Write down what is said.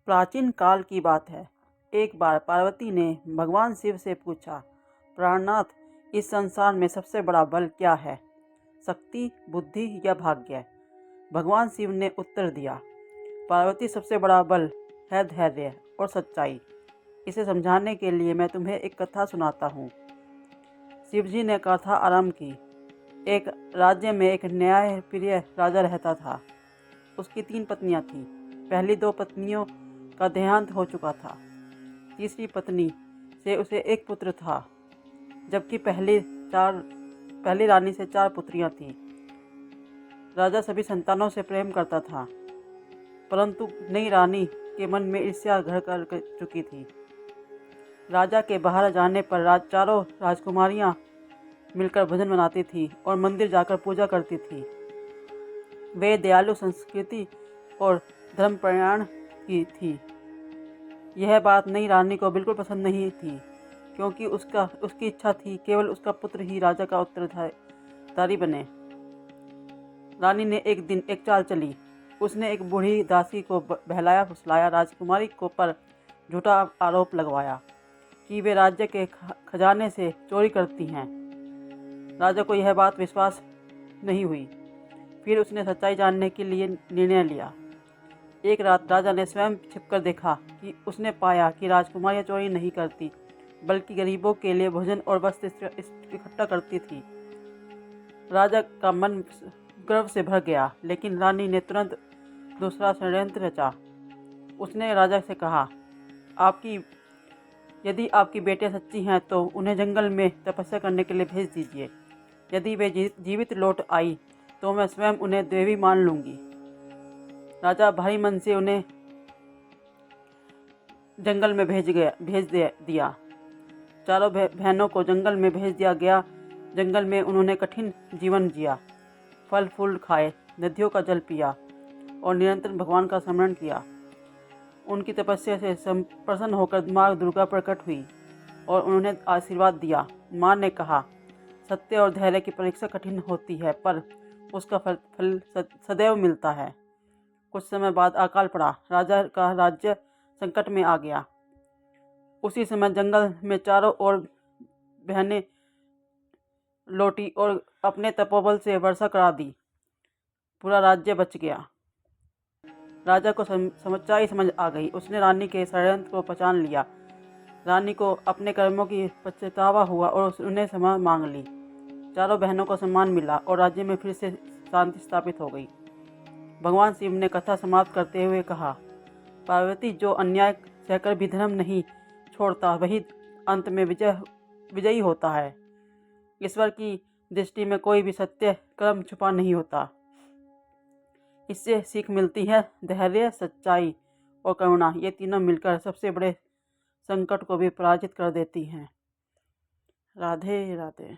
प्राचीन काल की बात है। एक बार पार्वती ने भगवान शिव से पूछा, प्राणनाथ, इस संसार में सबसे बड़ा बल क्या है? शक्ति, बुद्धि या भाग्य? भगवान शिव ने उत्तर दिया, पार्वती, सबसे बड़ा बल है धैर्य और सच्चाई। इसे समझाने के लिए मैं तुम्हें एक कथा सुनाता हूँ। शिवजी ने कथा आरंभ की। एक राज्य में एक न्यायप्रिय राजा रहता था। उसकी 3 पत्नियां थीं। पहली 2 पत्नियों का देहांत हो चुका था। तीसरी पत्नी से उसे एक पुत्र था, जबकि पहली रानी से 4 पुत्रियां थीं। राजा सभी संतानों से प्रेम करता था, परंतु नई रानी के मन में ईर्ष्या घर कर चुकी थी। राजा के बाहर जाने पर चारों राजकुमारियां मिलकर भजन मनाती थी और मंदिर जाकर पूजा करती थी। वे दयालु संस्कृति और धर्मपरायण की थी। यह बात नई रानी को बिल्कुल पसंद नहीं थी, क्योंकि उसकी इच्छा थी केवल उसका पुत्र ही राजा का उत्तराधिकारी बने। रानी ने एक दिन एक चाल चली। उसने एक बूढ़ी दासी को बहलाया फुसलाया राजकुमारी को पर झूठा आरोप लगवाया कि वे राज्य के खजाने से चोरी करती हैं। राजा को यह बात विश्वास नहीं हुई। फिर उसने सच्चाई जानने के लिए निर्णय लिया। एक रात राजा ने स्वयं छिपकर देखा कि उसने पाया कि राजकुमारियां चोरी नहीं करती, बल्कि गरीबों के लिए भोजन और वस्त्र इकट्ठा करती थी। राजा का मन गर्व से भर गया, लेकिन रानी ने तुरंत दूसरा षड्यंत्र रचा। उसने राजा से कहा, यदि आपकी बेटियां सच्ची हैं तो उन्हें जंगल में तपस्या करने के लिए भेज दीजिए। यदि वे जीवित लौट आई तो मैं स्वयं उन्हें देवी मान लूंगी। राजा भारी मन से उन्हें जंगल में भेज दिया। चारों बहनों को जंगल में भेज दिया गया। जंगल में उन्होंने कठिन जीवन जिया, फल फूल खाए, नदियों का जल पिया और निरंतर भगवान का स्मरण किया। उनकी तपस्या से प्रसन्न होकर माँ दुर्गा प्रकट हुई और उन्होंने आशीर्वाद दिया। माँ ने कहा, सत्य और धैर्य की परीक्षा कठिन होती है, पर उसका फल सदैव मिलता है। कुछ समय बाद अकाल पड़ा। राजा का राज्य संकट में आ गया। उसी समय जंगल में चारों ओर बहनें लौटी और अपने तपोबल से वर्षा करा दी। पूरा राज्य बच गया। राजा को सच्चाई समझ आ गई। उसने रानी के षड्यंत्र को पहचान लिया। रानी को अपने कर्मों की पछतावा हुआ और उन्हें क्षमा मांग ली। चारों बहनों को सम्मान मिला और राज्य में फिर से शांति स्थापित हो गई। भगवान शिव ने कथा समाप्त करते हुए कहा, पार्वती, जो अन्याय सहकर भी धर्म नहीं छोड़ता, वही अंत में विजयी होता है। ईश्वर की दृष्टि में कोई भी सत्य कर्म छुपा नहीं होता। इससे सीख मिलती है, धैर्य, सच्चाई और करुणा, ये तीनों मिलकर सबसे बड़े संकट को भी पराजित कर देती हैं। राधे राधे।